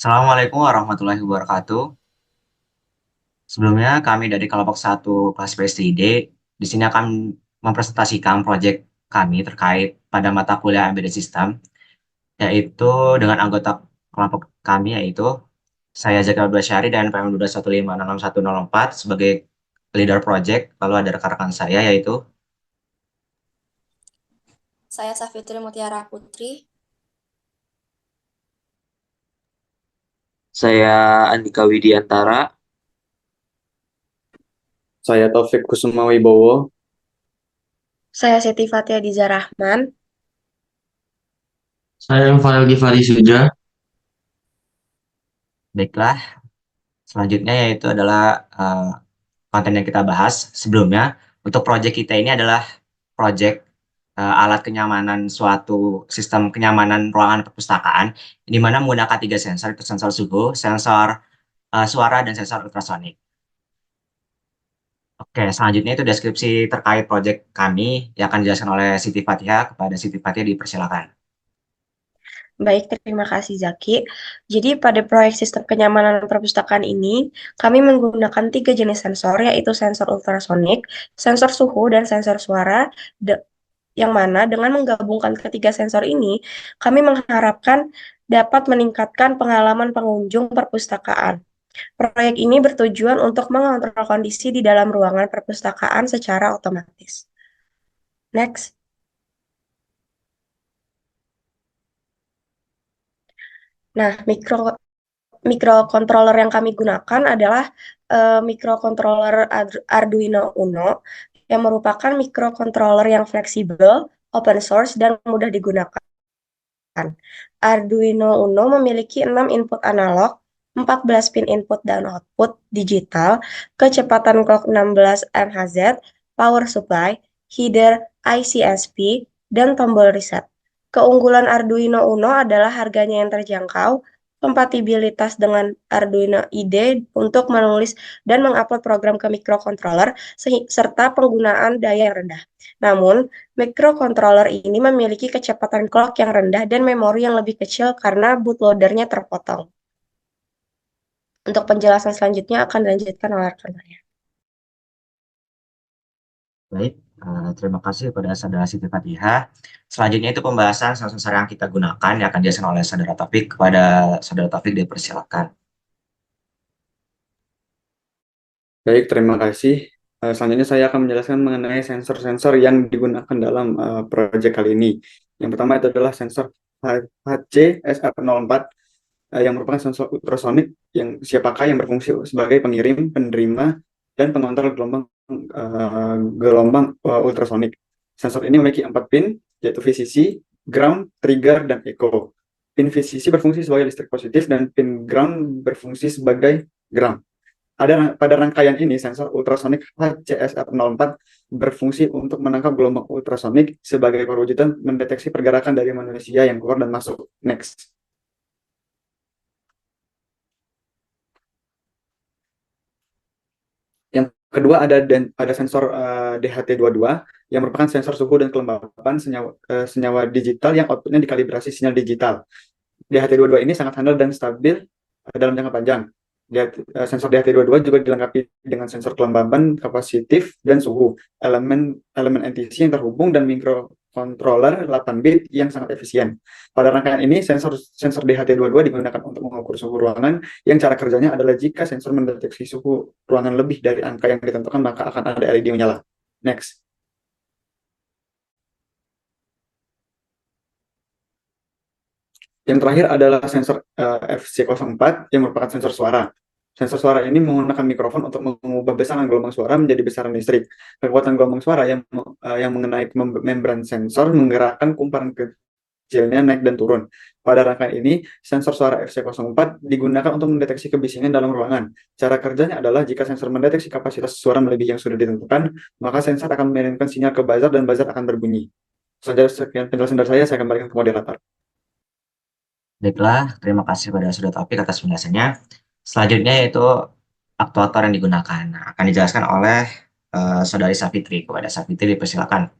Assalamualaikum warahmatullahi wabarakatuh. Sebelumnya kami dari kelompok satu kelas PSTID di sini akan mempresentasikan proyek kami terkait pada mata kuliah Embedded System, yaitu dengan anggota kelompok kami yaitu saya Zaki Abdulsyari dan PM 2156104 sebagai leader project, lalu ada rekan-rekan saya yaitu Saya Safitri Mutiara Putri. Saya Andika Widiantara. Saya Taufik Kusuma Wibowo. Saya Siti Fatia Diza Rahman. Saya Farel Givari Suja. baiklah. Selanjutnya yaitu adalah konten yang kita bahas sebelumnya. Untuk proyek kita ini adalah proyek alat kenyamanan suatu sistem kenyamanan ruangan perpustakaan, di mana menggunakan tiga sensor, itu sensor suhu, sensor suara, dan sensor ultrasonik. Oke, selanjutnya itu deskripsi terkait proyek kami yang akan dijelaskan oleh Siti Fatihah. Kepada Siti Fatihah dipersilakan. Baik, terima kasih Zaki. Jadi pada proyek sistem kenyamanan perpustakaan ini, kami menggunakan tiga jenis sensor, yaitu sensor ultrasonik, sensor suhu, dan sensor suara, yang mana dengan menggabungkan ketiga sensor ini, kami mengharapkan dapat meningkatkan pengalaman pengunjung perpustakaan. Proyek ini bertujuan untuk mengontrol kondisi di dalam ruangan perpustakaan secara otomatis. Next. Nah, mikrocontroller yang kami gunakan adalah mikrocontroller Arduino Uno yang merupakan mikrocontroller yang fleksibel, open source, dan mudah digunakan. Arduino Uno memiliki 6 input analog, 14 pin input dan output digital, kecepatan clock 16 MHz, power supply, header, ICSP, dan tombol reset. Keunggulan Arduino Uno adalah harganya yang terjangkau, kompatibilitas dengan Arduino IDE untuk menulis dan mengupload program ke microcontroller, serta penggunaan daya yang rendah. Namun, microcontroller ini memiliki kecepatan clock yang rendah dan memori yang lebih kecil karena bootloader-nya terpotong. Untuk penjelasan selanjutnya akan dilanjutkan oleh rekan saya. Baik, terima kasih kepada Saudara Siti Fatihah. Selanjutnya itu pembahasan sensor yang kita gunakan yang akan dijelaskan oleh Saudara Taufik. Kepada Saudara Taufik dipersilakan. Baik, terima kasih. Selanjutnya saya akan menjelaskan mengenai sensor-sensor yang digunakan dalam proyek kali ini. Yang pertama itu adalah sensor HC-SR04 yang merupakan sensor ultrasonik yang siap pakai yang berfungsi sebagai pengirim, penerima, dan pengontrol gelombang ultrasonik. Sensor ini memiliki 4 pin, yaitu VCC, ground, trigger, dan echo. Pin VCC berfungsi sebagai listrik positif dan pin ground berfungsi sebagai ground. Pada rangkaian ini, sensor ultrasonik HCSR04 berfungsi untuk menangkap gelombang ultrasonik sebagai perwujudan mendeteksi pergerakan dari manusia yang keluar dan masuk. Next. Yang kedua ada sensor DHT22 yang merupakan sensor suhu dan kelembapan senyawa digital yang outputnya dikalibrasi sinyal digital. DHT22 ini sangat handal dan stabil dalam jangka panjang. Sensor DHT22 juga dilengkapi dengan sensor kelembaban, kapasitif, dan suhu, elemen NTC yang terhubung, dan mikrocontroller 8 bit yang sangat efisien. Pada rangkaian ini, sensor DHT22 digunakan untuk mengukur suhu ruangan, yang cara kerjanya adalah jika sensor mendeteksi suhu ruangan lebih dari angka yang ditentukan, maka akan ada LED menyala. Next. Yang terakhir adalah sensor FC04 yang merupakan sensor suara. Sensor suara ini menggunakan mikrofon untuk mengubah besaran gelombang suara menjadi besaran listrik. Kekuatan gelombang suara yang mengenai membran sensor menggerakkan kumparan kecilnya naik dan turun. Pada rangkaian ini, sensor suara FC04 digunakan untuk mendeteksi kebisingan dalam ruangan. Cara kerjanya adalah jika sensor mendeteksi kapasitas suara melebihi yang sudah ditentukan, maka sensor akan mengirimkan sinyal ke buzzer dan buzzer akan berbunyi. Sekian penjelasan dari saya kembalikan ke moderator. Baiklah, terima kasih kepada Saudara Taufik atas penjelasannya. Selanjutnya yaitu aktuator yang digunakan. Nah, akan dijelaskan oleh Saudari Safitri. Kepada Safitri dipersilakan.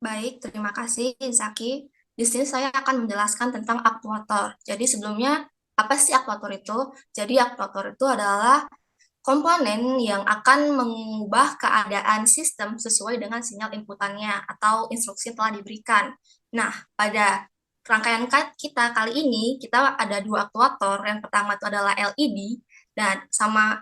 Baik, terima kasih Zaki. Di sini saya akan menjelaskan tentang aktuator. Jadi sebelumnya, apa sih aktuator itu? Jadi aktuator itu adalah komponen yang akan mengubah keadaan sistem sesuai dengan sinyal inputannya atau instruksi yang telah diberikan. Nah, pada rangkaian kita kali ini, kita ada dua aktuator. Yang pertama itu adalah LED dan sama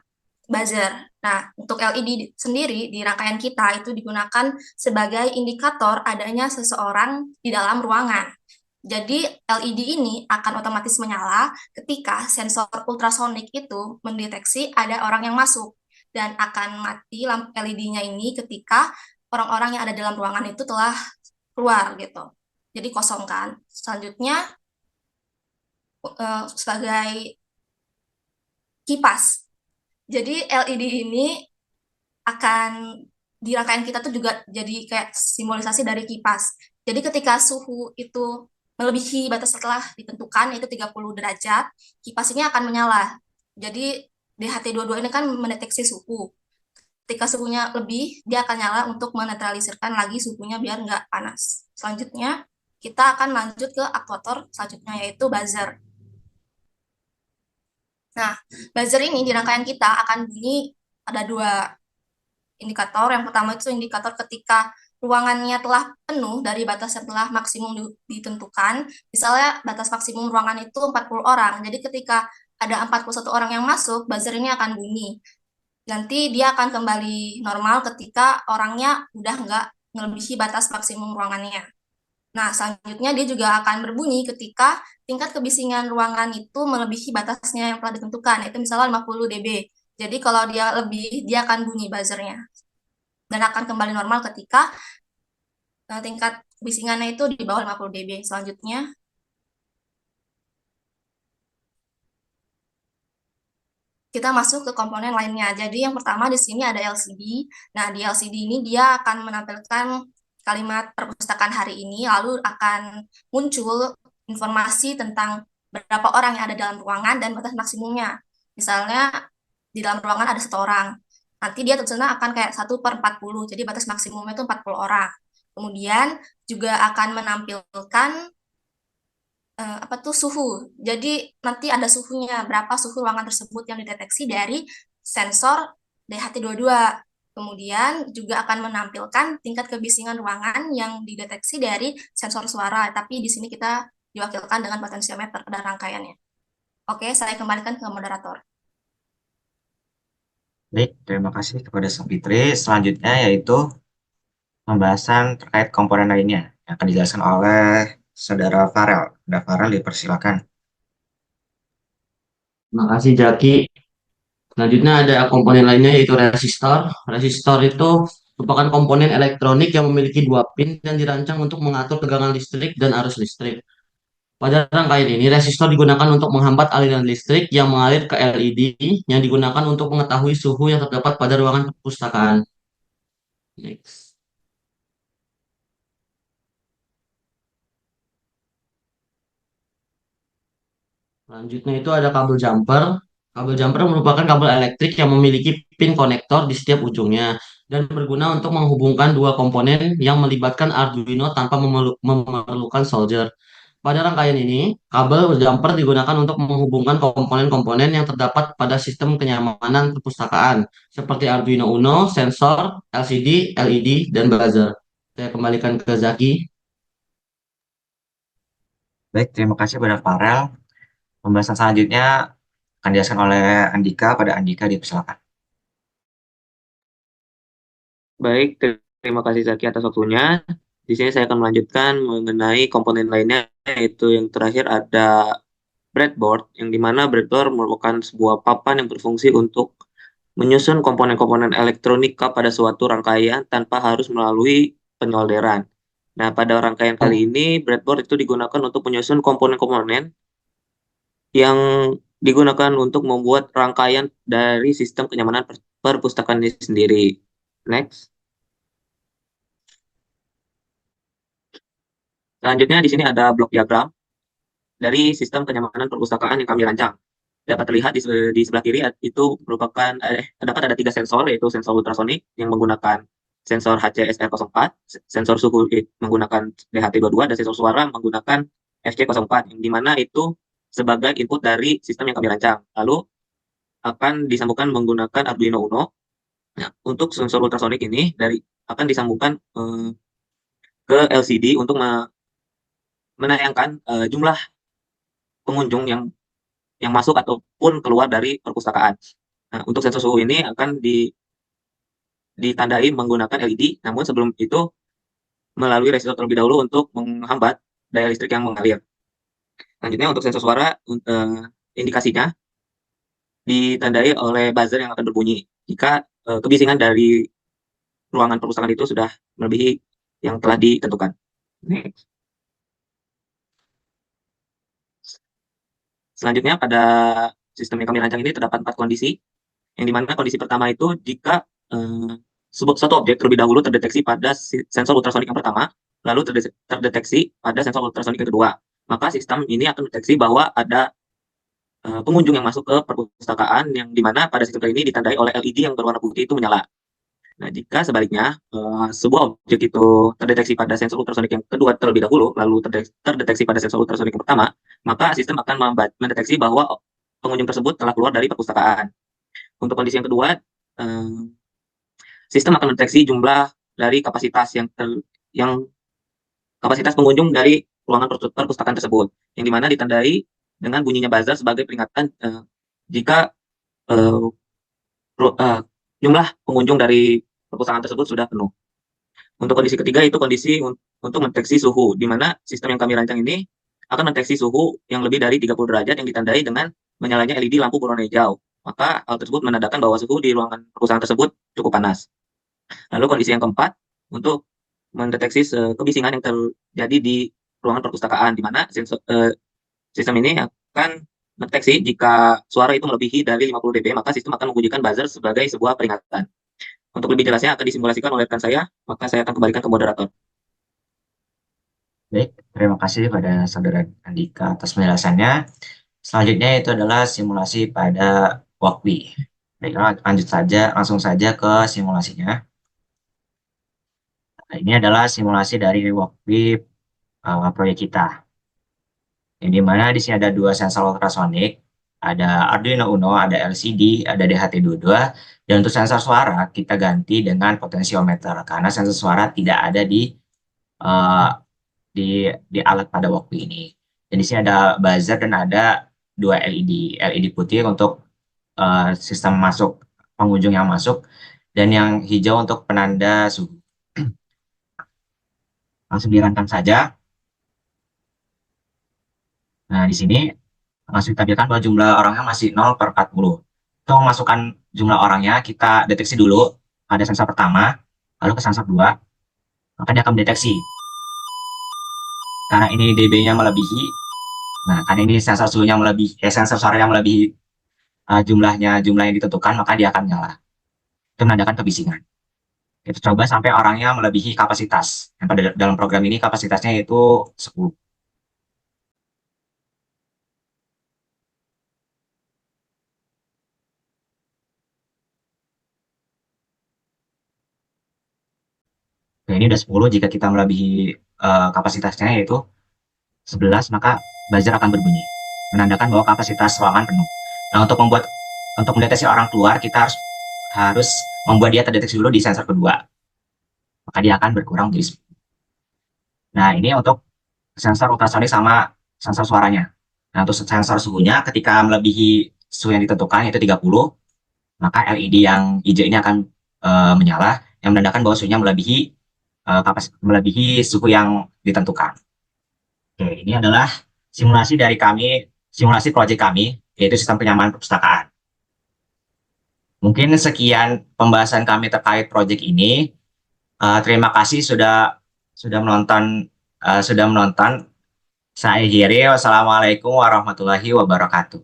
buzzer. Nah, untuk LED sendiri di rangkaian kita itu digunakan sebagai indikator adanya seseorang di dalam ruangan. Jadi LED ini akan otomatis menyala ketika sensor ultrasonik itu mendeteksi ada orang yang masuk dan akan mati lampu LED-nya ini ketika orang-orang yang ada dalam ruangan itu telah keluar gitu. Jadi kosong kan. Selanjutnya sebagai kipas. Jadi LED ini akan di rangkaian kita tuh juga jadi kayak simbolisasi dari kipas. Jadi ketika suhu itu melebihi batas setelah ditentukan yaitu 30 derajat, kipas ini akan menyala. Jadi DHT22 ini kan mendeteksi suhu. Ketika suhunya lebih, dia akan nyala untuk menetralisirkan lagi suhunya biar nggak panas. Selanjutnya, kita akan lanjut ke aktuator selanjutnya yaitu buzzer. Nah, buzzer ini di rangkaian kita akan bunyi ada dua indikator. Yang pertama itu indikator ketika ruangannya telah penuh dari batas yang telah maksimum ditentukan. Misalnya batas maksimum ruangan itu 40 orang. Jadi ketika ada 41 orang yang masuk, buzzer ini akan bunyi. Nanti dia akan kembali normal ketika orangnya udah nggak melebihi batas maksimum ruangannya. Nah, selanjutnya dia juga akan berbunyi ketika tingkat kebisingan ruangan itu melebihi batasnya yang telah ditentukan, yaitu misalnya 50 dB. Jadi kalau dia lebih, dia akan bunyi buzzernya. Dan akan kembali normal ketika tingkat kebisingannya itu di bawah 50 dB. Selanjutnya, kita masuk ke komponen lainnya. Jadi yang pertama di sini ada LCD. Nah, di LCD ini dia akan menampilkan kalimat perpustakaan hari ini, lalu akan muncul informasi tentang berapa orang yang ada dalam ruangan dan batas maksimumnya. Misalnya di dalam ruangan ada 1 orang. Nanti dia tentunya akan kayak 1/40, jadi batas maksimumnya itu 40 orang. Kemudian juga akan menampilkan apa tuh suhu. Jadi nanti ada suhunya, berapa suhu ruangan tersebut yang dideteksi dari sensor DHT22. Kemudian juga akan menampilkan tingkat kebisingan ruangan yang dideteksi dari sensor suara, tapi di sini kita diwakilkan dengan potensiometer pada rangkaiannya. Oke, saya kembalikan ke moderator. Baik, terima kasih kepada Sang Fitri. Selanjutnya yaitu pembahasan terkait komponen lainnya yang akan dijelaskan oleh Saudara Farel. Saudara Farel dipersilakan. Terima kasih Jaki. Selanjutnya ada komponen lainnya yaitu resistor. Resistor itu merupakan komponen elektronik yang memiliki 2 pin dan dirancang untuk mengatur tegangan listrik dan arus listrik. Pada rangkaian ini, resistor digunakan untuk menghambat aliran listrik yang mengalir ke LED yang digunakan untuk mengetahui suhu yang terdapat pada ruangan perpustakaan. Next. Selanjutnya itu ada kabel jumper. Kabel jumper merupakan kabel elektrik yang memiliki pin konektor di setiap ujungnya dan berguna untuk menghubungkan dua komponen yang melibatkan Arduino tanpa memerlukan solder. Pada rangkaian ini, kabel jumper digunakan untuk menghubungkan komponen-komponen yang terdapat pada sistem kenyamanan perpustakaan seperti Arduino Uno, sensor, LCD, LED, dan buzzer. Saya kembalikan ke Zaki. Baik, terima kasih kepada Farel. Pembahasan selanjutnya akan dijelaskan oleh Andika. Pada Andika dipersilakan. Baik, terima kasih Zaki atas waktunya. Di sini saya akan melanjutkan mengenai komponen lainnya, yaitu yang terakhir ada breadboard, yang dimana breadboard merupakan sebuah papan yang berfungsi untuk menyusun komponen-komponen elektronika pada suatu rangkaian tanpa harus melalui penyolderan. Nah, pada rangkaian kali ini, breadboard itu digunakan untuk menyusun komponen-komponen yang digunakan untuk membuat rangkaian dari sistem kenyamanan perpustakaan ini sendiri. Next. Selanjutnya di sini ada blok diagram dari sistem kenyamanan perpustakaan yang kami rancang. Dapat terlihat di sebelah kiri itu merupakan dapat ada 3 sensor, yaitu sensor ultrasonik yang menggunakan sensor HCSR04, sensor suhu menggunakan DHT22, dan sensor suara menggunakan FC04, yang dimana itu sebagai input dari sistem yang kami rancang. Lalu akan disambungkan menggunakan Arduino Uno. Nah, untuk sensor ultrasonik ini akan disambungkan ke LCD untuk menayangkan jumlah pengunjung yang masuk ataupun keluar dari perpustakaan. Nah, untuk sensor suhu ini akan ditandai menggunakan LED, namun sebelum itu melalui resistor terlebih dahulu untuk menghambat daya listrik yang mengalir. Selanjutnya untuk sensor suara, indikasinya ditandai oleh buzzer yang akan berbunyi jika kebisingan dari ruangan perpustakaan itu sudah melebihi yang telah ditentukan. Next. Selanjutnya pada sistem yang kami rancang ini terdapat 4 kondisi, yang dimana kondisi pertama itu jika suatu objek terlebih dahulu terdeteksi pada sensor ultrasonik yang pertama, lalu terdeteksi pada sensor ultrasonik yang kedua, maka sistem ini akan mendeteksi bahwa ada pengunjung yang masuk ke perpustakaan, yang dimana pada sistem kali ini ditandai oleh LED yang berwarna putih itu menyala. Nah, jika sebaliknya sebuah objek itu terdeteksi pada sensor ultrasonik yang kedua terlebih dahulu, lalu terdeteksi pada sensor ultrasonik yang pertama, maka sistem akan mendeteksi bahwa pengunjung tersebut telah keluar dari perpustakaan. Untuk kondisi yang kedua, sistem akan mendeteksi jumlah dari kapasitas kapasitas pengunjung dari ruangan perpustakaan tersebut, yang dimana ditandai dengan bunyinya buzzer sebagai peringatan jika jumlah pengunjung dari perpustakaan tersebut sudah penuh. Untuk kondisi ketiga itu kondisi untuk mendeteksi suhu, di mana sistem yang kami rancang ini akan mendeteksi suhu yang lebih dari 30 derajat yang ditandai dengan menyalanya LED lampu berwarna hijau. Maka hal tersebut menandakan bahwa suhu di ruangan perpustakaan tersebut cukup panas. Lalu kondisi yang keempat untuk mendeteksi kebisingan yang terjadi di ruangan perpustakaan, di mana sistem ini akan mendeteksi jika suara itu melebihi dari 50 dB, maka sistem akan membunyikan buzzer sebagai sebuah peringatan. Untuk lebih jelasnya akan disimulasikan oleh rekan saya, maka saya akan kembalikan ke moderator. Baik, terima kasih pada Saudara Andika atas penjelasannya. Selanjutnya itu adalah simulasi pada Walkbee. Baik, langsung saja ke simulasinya. Nah, ini adalah simulasi dari Walkbee proyek kita. Yang dimana di sini ada 2 sensor ultrasonik, ada Arduino Uno, ada LCD, ada DHT22, dan untuk sensor suara kita ganti dengan potentiometer karena sensor suara tidak ada di alat pada Walkbee ini. Dan di sini ada buzzer dan ada 2 LED putih untuk sistem masuk pengunjung yang masuk, dan yang hijau untuk penanda suhu. Langsung dirancang saja. Nah, di sini langsung ditampilkan bahwa jumlah orangnya masih 0/40. Untuk memasukkan jumlah orangnya, kita deteksi dulu pada sensor pertama, lalu ke sensor 2, maka dia akan mendeteksi. Karena ini dB-nya melebihi, nah karena ini sensor suhunya melebihi, sensor suaranya melebihi jumlah yang ditentukan, maka dia akan nyala. Itu menandakan kebisingan. Kita coba sampai orangnya melebihi kapasitas. Yang pada dalam program ini kapasitasnya itu 10. Nah, ini udah 10, jika kita melebihi kapasitasnya yaitu 11, maka buzzer akan berbunyi, menandakan bahwa kapasitas ruangan penuh. Nah, untuk mendeteksi orang keluar, kita harus membuat dia terdeteksi dulu di sensor kedua, maka dia akan berkurang menjadi 10. Nah, ini untuk sensor ultrasonik sama sensor suaranya. Nah, untuk sensor suhunya, ketika melebihi suhu yang ditentukan, yaitu 30, maka LED yang hijau ini akan menyala, yang menandakan bahwa suhunya melebihi suhu yang ditentukan. Oke, ini adalah simulasi dari kami, simulasi proyek kami, yaitu sistem kenyamanan perpustakaan. Mungkin sekian pembahasan kami terkait proyek ini. Terima kasih sudah menonton. Saya Hiri. Wassalamualaikum warahmatullahi wabarakatuh.